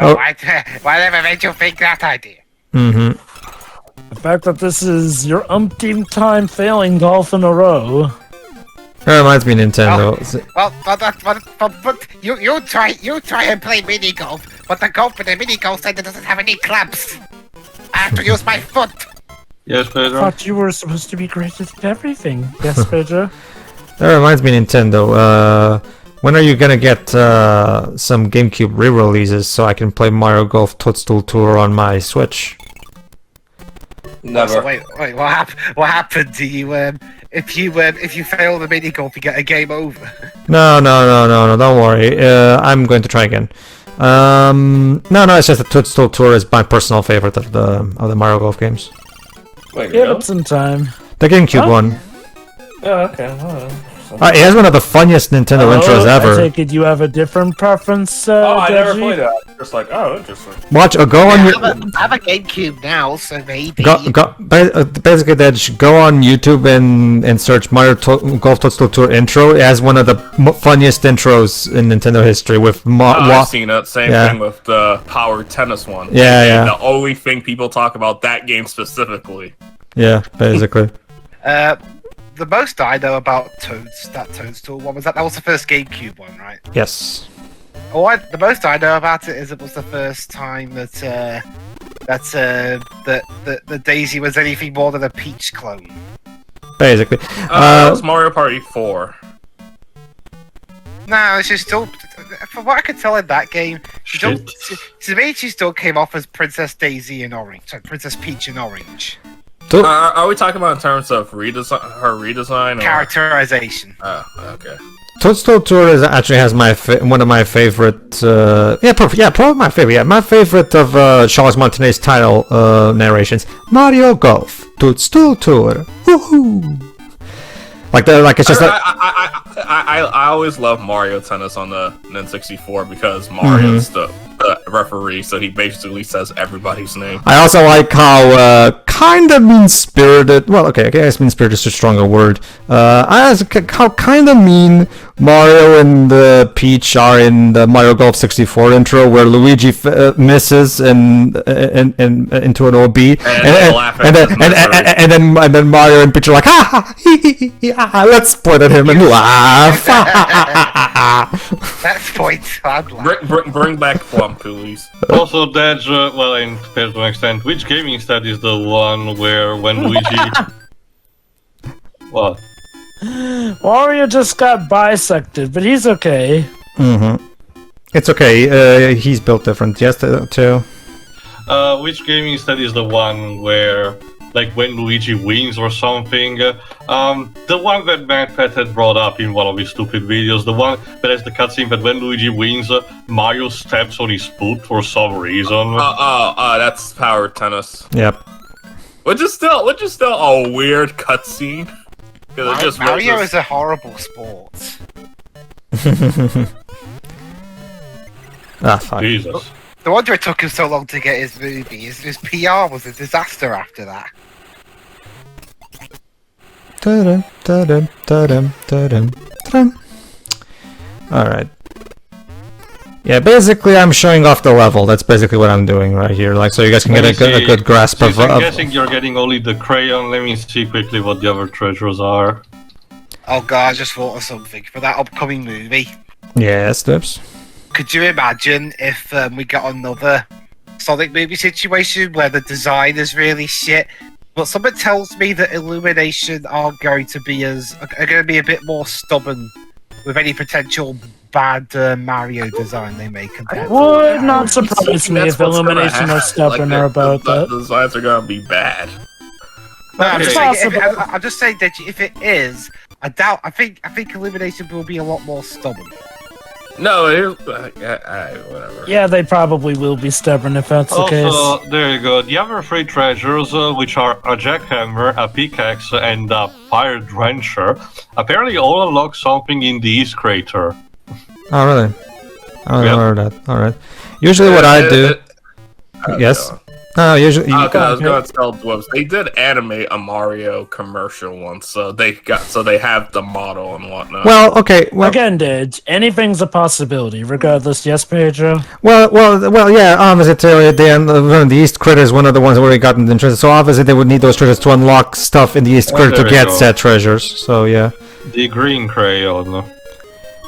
Speaker 1: Oh.
Speaker 4: Whatever made you think that idea?
Speaker 1: Mm-hmm.
Speaker 2: The fact that this is your umpteenth time failing golf in a row.
Speaker 1: That reminds me of Nintendo.
Speaker 4: Well, but you try and play mini golf, but the golf in the mini golf center doesn't have any clubs. I have to use my foot.
Speaker 3: Yes,
Speaker 2: I
Speaker 3: Pedro?
Speaker 2: thought you were supposed to be great at everything. Yes, Pedro?
Speaker 1: That reminds me of Nintendo. When are you gonna get some GameCube re-releases so I can play Mario Golf Toadstool Tour on my Switch?
Speaker 5: Never.
Speaker 4: So wait, what happened? Do you if you fail the mini golf, you get a game over?
Speaker 1: No, don't worry. I'm going to try again. No, it's just that Toadstool Tour is my personal favorite of the Mario Golf games.
Speaker 5: Wait,
Speaker 2: Give
Speaker 5: really?
Speaker 2: it some time.
Speaker 1: The GameCube
Speaker 2: Huh?
Speaker 1: one.
Speaker 5: Oh, okay. Well,
Speaker 1: It has one of the funniest Nintendo intros
Speaker 2: I
Speaker 1: ever.
Speaker 2: take it you have a different preference,
Speaker 5: I never
Speaker 2: Deji?
Speaker 5: played that. Just like, oh, interesting.
Speaker 1: Go on your.
Speaker 4: I have a GameCube now, so maybe.
Speaker 1: Basically, go on YouTube and search Mario Golf Toadstool Tour intro. It has one of the funniest intros in Nintendo history with
Speaker 5: I've seen it. Same
Speaker 1: Yeah.
Speaker 5: thing with the Power Tennis one.
Speaker 1: Yeah.
Speaker 5: The only thing people talk about that game specifically.
Speaker 1: Yeah, basically.
Speaker 4: The most I know about Toadstool one was that was the first GameCube one, right?
Speaker 1: Yes.
Speaker 4: The most I know about it is it was the first time that Daisy was anything more than a Peach clone.
Speaker 1: Basically.
Speaker 5: That was Mario Party 4.
Speaker 4: No, she's still, from what I could tell in that game, to me she still came off as Princess Daisy in Orange, sorry, Princess Peach in Orange.
Speaker 5: Are we talking about in terms of her redesign? Or?
Speaker 4: Characterization.
Speaker 5: Oh, okay.
Speaker 1: Toadstool Tour actually has one of my favorite. Probably my favorite. Yeah, my favorite of Charles Martinet's title narrations. Mario Golf Toadstool Tour. Woohoo! It's just
Speaker 5: I always love Mario Tennis on the N64 because Mario's the referee, so he basically says everybody's name.
Speaker 1: I also like how kind of mean-spirited. Well, okay, I guess mean-spirited is a stronger word. How kind of mean Mario and Peach are in the Mario Golf 64 intro, where Luigi misses and into an OB, and then Mario and Peach are like, ha ha, let's point at him and laugh.
Speaker 4: That's point. I'd laugh.
Speaker 5: Bring back Plum, please.
Speaker 3: Also, Dej, and to an extent, which gaming stat is the one where when Luigi... What?
Speaker 2: Wario just got bisected, but he's okay.
Speaker 1: Mm-hmm. It's okay. He's built different. Yes, too.
Speaker 3: Which gaming stat is the one where, like, when Luigi wins or something? The one that MacPat had brought up in one of his stupid videos, the one that has the cutscene that when Luigi wins, Mario steps on his foot for some reason.
Speaker 5: That's Power Tennis.
Speaker 1: Yep.
Speaker 5: Which is still a weird cutscene.
Speaker 4: Mario is a horrible sport.
Speaker 1: Fuck.
Speaker 3: Jesus.
Speaker 4: No wonder it took him so long to get his movie. His PR was a disaster after that.
Speaker 1: Alright. Yeah, basically I'm showing off the level. That's basically what I'm doing right here. So you guys can get a good grasp of...
Speaker 3: I'm guessing you're getting only the crayon. Let me see quickly what the other treasures are.
Speaker 4: Oh god, I just thought of something for that upcoming movie.
Speaker 1: Yes, Dips.
Speaker 4: Could you imagine if we got another Sonic movie situation where the design is really shit, but something tells me that Illumination are going to be a bit more stubborn with any potential bad Mario design they make compared
Speaker 2: Would
Speaker 4: to
Speaker 2: not surprise me if Illumination are stubborn or about that.
Speaker 5: The designs are gonna be bad.
Speaker 4: No, I'm just
Speaker 2: Okay.
Speaker 4: saying, I'm just saying that if it is, I doubt. I think Illumination will be a lot more stubborn.
Speaker 5: No, whatever.
Speaker 2: Yeah, they probably will be stubborn if that's the case.
Speaker 3: Also, there you go. The other 3 treasures, which are a jackhammer, a pickaxe, and a fire drencher, apparently all unlock something in the East Crater.
Speaker 1: Oh, really? I don't know that. All right. Usually, what I do. Yes. No, usually.
Speaker 5: Okay, I was gonna tell Dwebs they did animate a Mario commercial once, so they have the model and whatnot.
Speaker 1: Well, okay. Well,
Speaker 2: Again, Didge, anything's a possibility, regardless. Yes, Pedro?
Speaker 1: well, yeah, obviously, at the end, the East Critter is one of the ones where we got interested, so obviously they would need those treasures to unlock stuff in the East Critter to
Speaker 3: there
Speaker 1: get
Speaker 3: you go.
Speaker 1: said treasures, so yeah.
Speaker 3: The green crayon.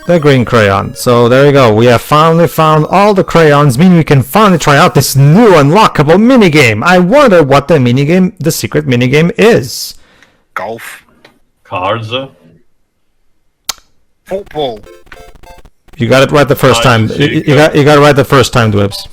Speaker 1: The green crayon. So there you go. We have finally found all the crayons, meaning we can finally try out this new unlockable minigame. I wonder what the secret minigame is.
Speaker 4: Golf,
Speaker 3: Cards.
Speaker 4: football.
Speaker 1: You got it right the first time. You got it right the first time, Dwibs.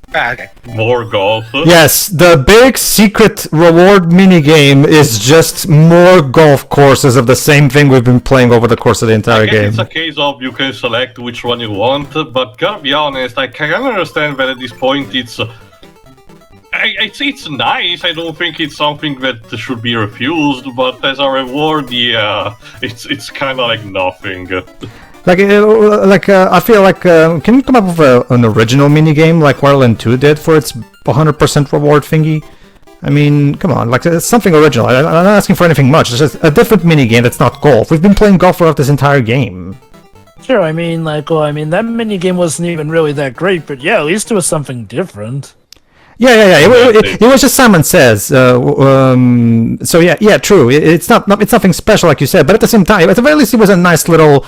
Speaker 4: Okay.
Speaker 3: More golf.
Speaker 1: Yes, the big secret reward minigame is just more golf courses of the same thing we've been playing over the course of the entire
Speaker 3: I guess
Speaker 1: game.
Speaker 3: it's a case of you can select which one you want, but gotta be honest, I can understand that at this point it's nice. I don't think it's something that should be refused, but as a reward, yeah, it's kind of like nothing.
Speaker 1: I feel like, can you come up with an original minigame like Wario Land 2 did for its 100% reward thingy? I mean, come on, like, it's something original. I'm not asking for anything much, it's just a different minigame that's not golf. We've been playing golf throughout this entire game.
Speaker 2: Sure, that minigame wasn't even really that great, but yeah, at least it was something different.
Speaker 1: Yeah. It was just Simon Says. So yeah, true. It's nothing special like you said, but at the same time, at the very least, it was a nice little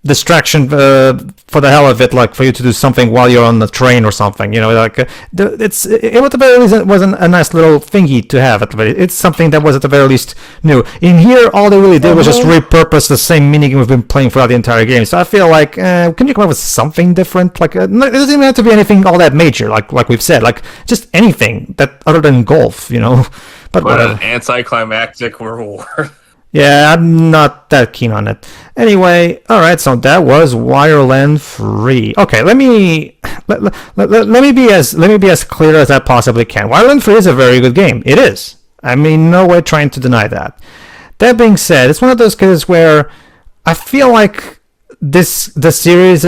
Speaker 1: distraction for the hell of it, like for you to do something while you're on the train or something. You know, like it at the very least wasn't a nice little thingy to have. It's something that was at the very least new. In here, all they really did was just repurpose the same minigame we've been playing throughout the entire game. So I feel like, can you come up with something different? Like, it doesn't even have to be anything all that major. Like we've said, like just anything that other than golf. You know, but whatever.
Speaker 5: An anticlimactic reward.
Speaker 1: Yeah, I'm not that keen on it. Anyway, all right. So that was Wario Land 3. Okay, let me be as clear as I possibly can. Wario Land 3 is a very good game. It is. I mean, no way trying to deny that. That being said, it's one of those cases where I feel like this game is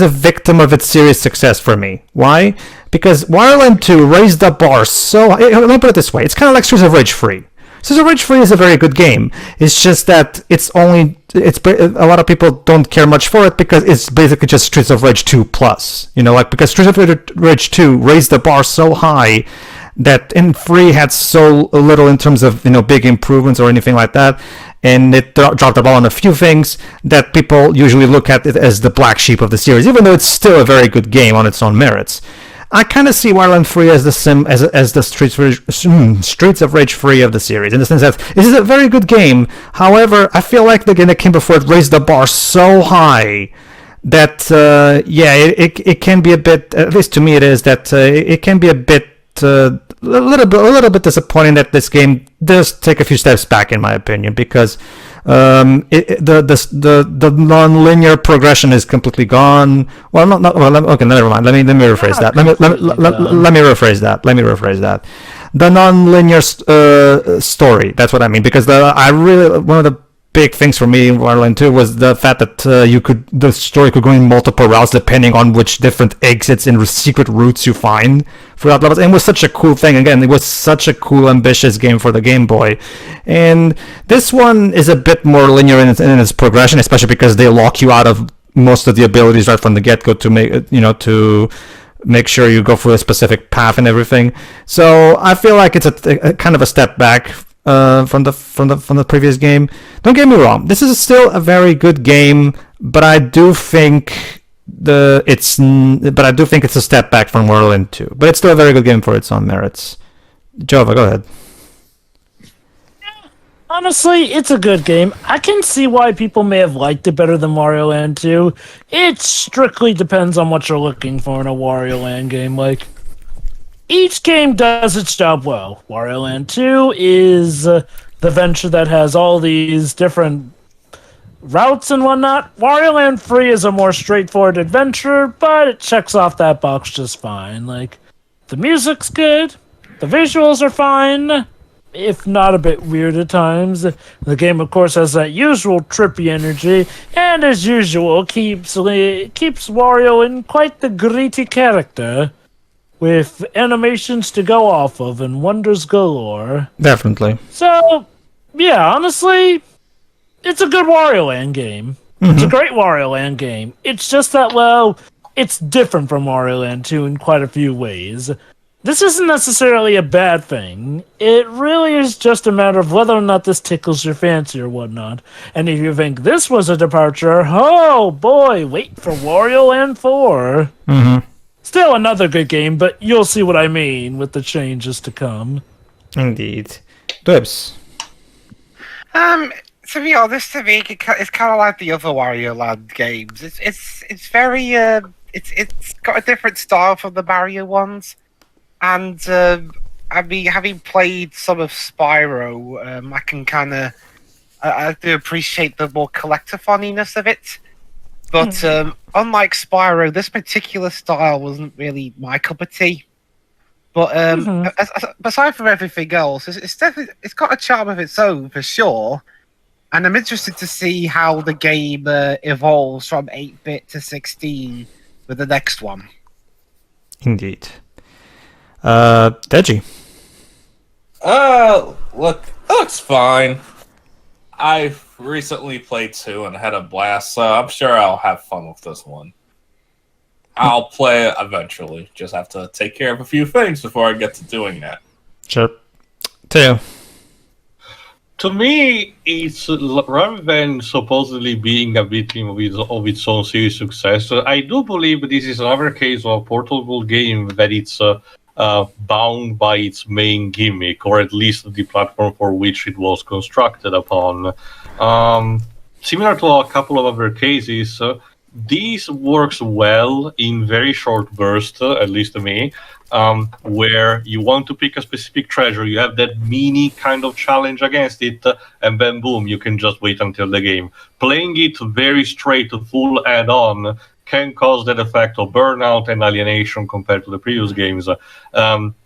Speaker 1: a victim of its series success for me. Why? Because Wario Land 2 raised the bar so... Let me put it this way. It's kind of like Streets of Rage 3. Streets of Rage 3 is a very good game. It's just that a lot of people don't care much for it because it's basically just Streets of Rage 2 plus. You know, like, because Streets of Rage 2 raised the bar so high that in 3 had so little in terms of, you know, big improvements or anything like that, and it dropped the ball on a few things that people usually look at it as the black sheep of the series, even though it's still a very good game on its own merits. I kind of see Wario Land 3 as the Streets of Rage 3 of the series, in the sense that this is a very good game. However, I feel like the game that came before it raised the bar so high that it can be a bit, at least to me it is, that it can be a bit a little bit disappointing that this game does take a few steps back, in my opinion, because the non-linear progression is completely gone. Well, okay, never mind. Let me rephrase that. Let me rephrase that. The non-linear story. That's what I mean. Because one of the big things for me in Wario Land 2 was the fact that the story could go in multiple routes depending on which different exits and secret routes you find throughout levels. And it was such a cool thing. Again, it was such a cool, ambitious game for the Game Boy. And this one is a bit more linear in its progression, especially because they lock you out of most of the abilities right from the get-go to make sure you go through a specific path and everything. So I feel like it's a kind of a step back from the previous game. Don't get me wrong, this is still a very good game, but I do think it's a step back from Wario Land 2. But it's still a very good game for its own merits. Jova, go ahead.
Speaker 2: Honestly, it's a good game. I can see why people may have liked it better than Wario Land 2. It strictly depends on what you're looking for in a Wario Land game. Like, each game does its job well. Wario Land 2 is the venture that has all these different routes and whatnot. Wario Land 3 is a more straightforward adventure, but it checks off that box just fine. Like, the music's good, the visuals are fine, if not a bit weird at times. The game, of course, has that usual trippy energy, and as usual, keeps Wario in quite the gritty character, with animations to go off of and wonders galore.
Speaker 1: Definitely.
Speaker 2: So, yeah, honestly, it's a good Wario Land game. It's a great Wario Land game. It's just that, well, it's different from Wario Land 2 in quite a few ways. This isn't necessarily a bad thing. It really is just a matter of whether or not this tickles your fancy or whatnot. And if you think this was a departure, oh boy, wait for Wario Land 4. Still another good game, but you'll see what I mean with the changes to come.
Speaker 1: Indeed. Dibs.
Speaker 4: To be honest, to me, it's kind of like the other Wario Land games. It's very it's got a different style from the Mario ones. And I mean, having played some of Spyro, I can kind of I do appreciate the more collector-funniness of it. But unlike Spyro, this particular style wasn't really my cup of tea. But aside from everything else, it's got a charm of its own for sure. And I'm interested to see how the game evolves from 8-bit to 16 with the next one.
Speaker 1: Indeed. Deji.
Speaker 5: Look, it looks fine. I've recently played 2 and had a blast, so I'm sure I'll have fun with this one. I'll play it eventually. Just have to take care of a few things before I get to doing that.
Speaker 1: Sure. Teo.
Speaker 3: To me, it's rather than supposedly being a victim of its own series success, I do believe this is another case of a portable game that it's bound by its main gimmick, or at least the platform for which it was constructed upon. Similar to a couple of other cases, this works well in very short bursts, at least to me, where you want to pick a specific treasure, you have that mini kind of challenge against it, and then boom, you can just wait until the game. Playing it very straight, full add-on, can cause that effect of burnout and alienation compared to the previous games.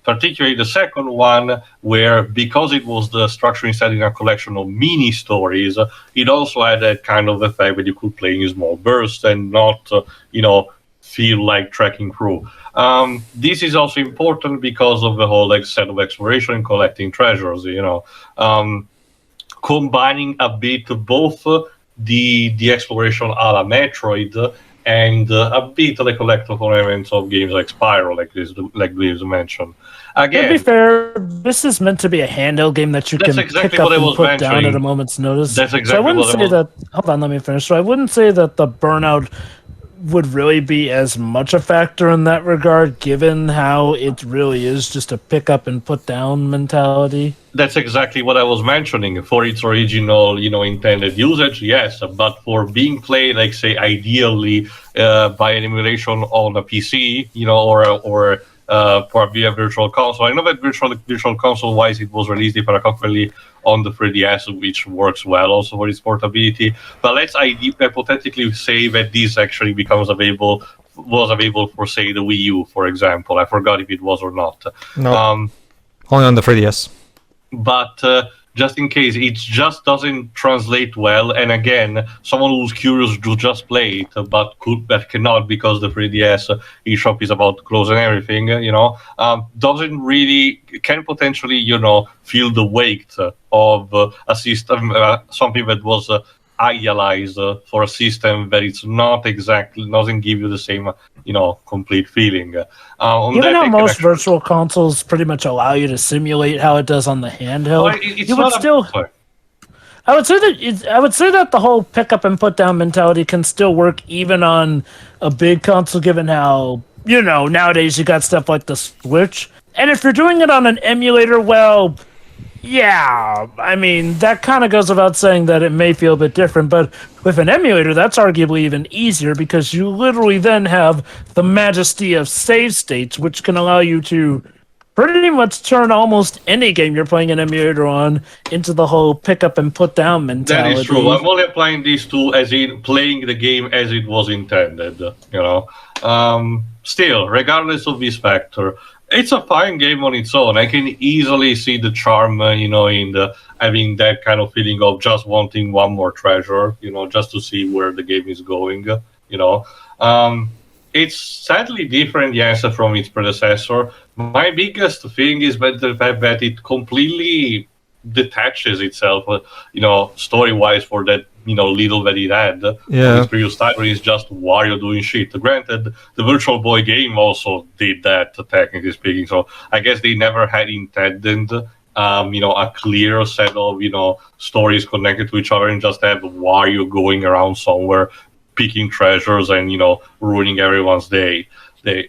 Speaker 3: Particularly the second one, where because it was the structure instead in a collection of mini stories, it also had that kind of effect that you could play in small bursts and not, feel like trekking through. This is also important because of the whole set of exploration and collecting treasures. Combining a bit both the exploration a la Metroid and a bit of the collectible elements of games like Spyro, like Gleaves mentioned. Again,
Speaker 2: to be fair, this is meant to be a handheld game that you can pick up and put down at a moment's notice.
Speaker 3: That's exactly
Speaker 2: so I wouldn't say that. Hold on, let me finish. So I wouldn't say that the burnout would really be as much a factor in that regard, given how it really is just a pick up and put down mentality.
Speaker 3: That's exactly what I was mentioning. For its original, intended usage, yes, but for being played, like say, ideally by an emulation on a PC, or probably a virtual console. I know that virtual console-wise, it was released hypothetically on the 3DS, which works well also for its portability. But let's hypothetically say that this actually was available for, say, the Wii U, for example. I forgot if it was or not.
Speaker 1: No, only on the 3DS.
Speaker 3: But just in case, it just doesn't translate well. And again, someone who's curious to just play it, but cannot because the 3DS eShop is about to close and everything, doesn't really, can potentially, feel the weight of a system, something that was idealized for a system that it's not exactly doesn't give you the same, complete feeling.
Speaker 2: Given how most virtual consoles pretty much allow you to simulate how it does on the handheld, you would still. I would say that the whole pick up and put down mentality can still work even on a big console, given how nowadays you got stuff like the Switch. And if you're doing it on an emulator, well, yeah, I mean, that kind of goes without saying that it may feel a bit different, but with an emulator, that's arguably even easier because you literally then have the majesty of save states, which can allow you to pretty much turn almost any game you're playing an emulator on into the whole pick up and put down mentality.
Speaker 3: That is true. I'm only applying these two as in playing the game as it was intended, Still, regardless of this factor, it's a fine game on its own. I can easily see the charm, in the having that kind of feeling of just wanting one more treasure, just to see where the game is going, It's sadly different, yes, from its predecessor. My biggest thing is the fact that it completely detaches itself, story-wise for that, little that it had.
Speaker 1: Yeah.
Speaker 3: Its previous title is just Wario doing shit. Granted, the Virtual Boy game also did that, technically speaking, so I guess they never had intended, a clear set of, stories connected to each other and just have Wario going around somewhere, picking treasures and, ruining everyone's day.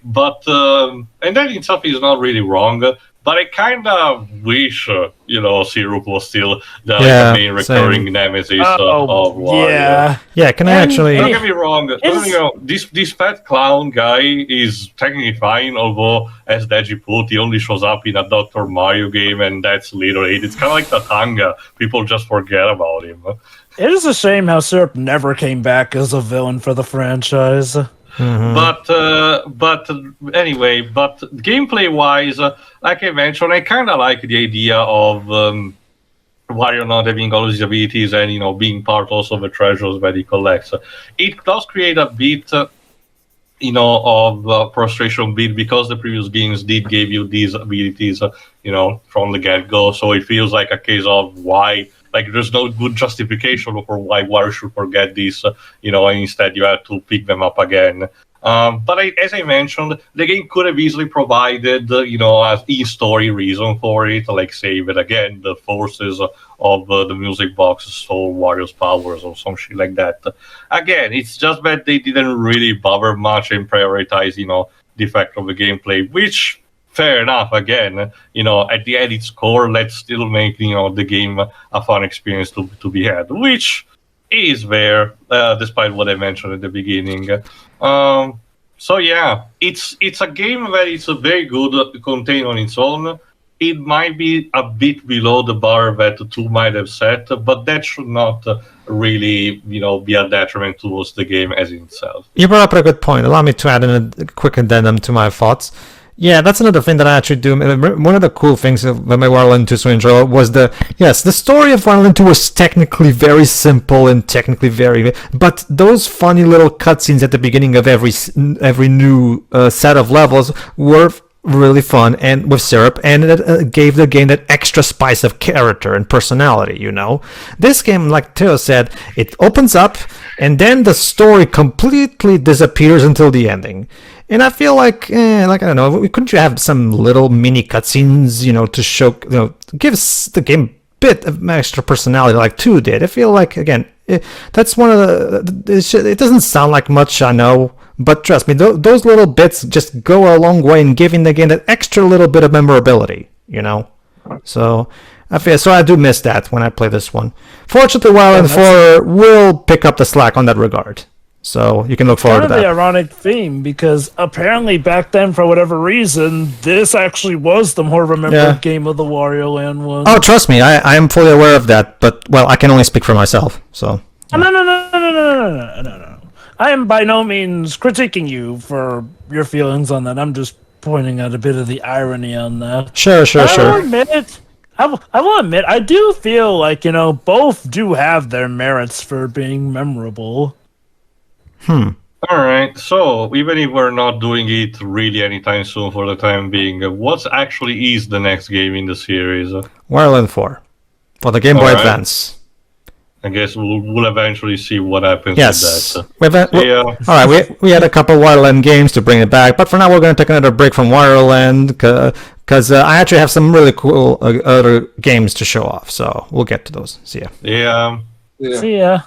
Speaker 3: But, and that itself is not really wrong. But I kind of wish, Syrup was still the main recurring nemesis of Wario.
Speaker 1: Yeah, can I actually...
Speaker 3: Don't get me wrong. This fat clown guy is technically fine, although, as Deji put, he only shows up in a Dr. Mario game, and that's literally it. It's kind of like Tatanga. People just forget about him.
Speaker 2: It is a shame how Syrup never came back as a villain for the franchise.
Speaker 1: Mm-hmm.
Speaker 3: But anyway, gameplay-wise, like I mentioned, I kind of like the idea of Wario not having all his abilities and, being part also of the treasures that he collects. It does create a bit, of frustration bit because the previous games did give you these abilities, from the get-go. So it feels like a case of why... Like, there's no good justification for why Wario should forget this, and instead you have to pick them up again. But as I mentioned, the game could have easily provided, an e-story reason for it, like say that again, the forces of the music box stole Wario's powers or some shit like that. Again, it's just that they didn't really bother much and prioritize, the effect of the gameplay, which... Fair enough, again, at the end, its core, let's still make, the game a fun experience to be had, which is there, despite what I mentioned at the beginning. So yeah, it's a game that is very good contained on its own. It might be a bit below the bar that the two might have set, but that should not really, be a detriment towards the game as in itself.
Speaker 1: You brought up a good point. Allow me to add in a quick addendum to my thoughts. Yeah, that's another thing that I actually do. One of the cool things that made Wario Land 2 so enjoyable was the story of Wario Land 2 was technically very simple and technically very, but those funny little cutscenes at the beginning of every new set of levels were really fun and with Syrup, and it gave the game that extra spice of character and personality, This game, like Theo said, it opens up and then the story completely disappears until the ending. And I feel like I don't know, couldn't you have some little mini cutscenes, to show, give the game a bit of extra personality like 2 did. I feel like, again, that's one of it doesn't sound like much, I know, but trust me, those little bits just go a long way in giving the game that extra little bit of memorability, So I do miss that when I play this one. Fortunately, Wario Land 4 will pick up the slack on that regard. So you can look forward to that.
Speaker 2: Kind of the ironic theme, because apparently back then, for whatever reason, this actually was the more remembered game of the Wario Land one.
Speaker 1: Oh, trust me, I am fully aware of that. But I can only speak for myself. So
Speaker 2: No. I am by no means critiquing you for your feelings on that. I'm just pointing out a bit of the irony on that.
Speaker 1: Sure.
Speaker 2: I will admit, I do feel like both do have their merits for being memorable.
Speaker 3: Alright, so even if we're not doing it really anytime soon for the time being, what actually is the next game in the series?
Speaker 1: Wario Land 4 for the Game Boy Advance.
Speaker 3: I guess we'll eventually see what happens
Speaker 1: Yes.
Speaker 3: with
Speaker 1: We've,
Speaker 3: that. Yeah.
Speaker 1: All right, we had a couple Wario Land games to bring it back, but for now we're going to take another break from Wario Land because I actually have some really cool other games to show off. So we'll get to those. See ya.
Speaker 3: Yeah.
Speaker 2: See ya.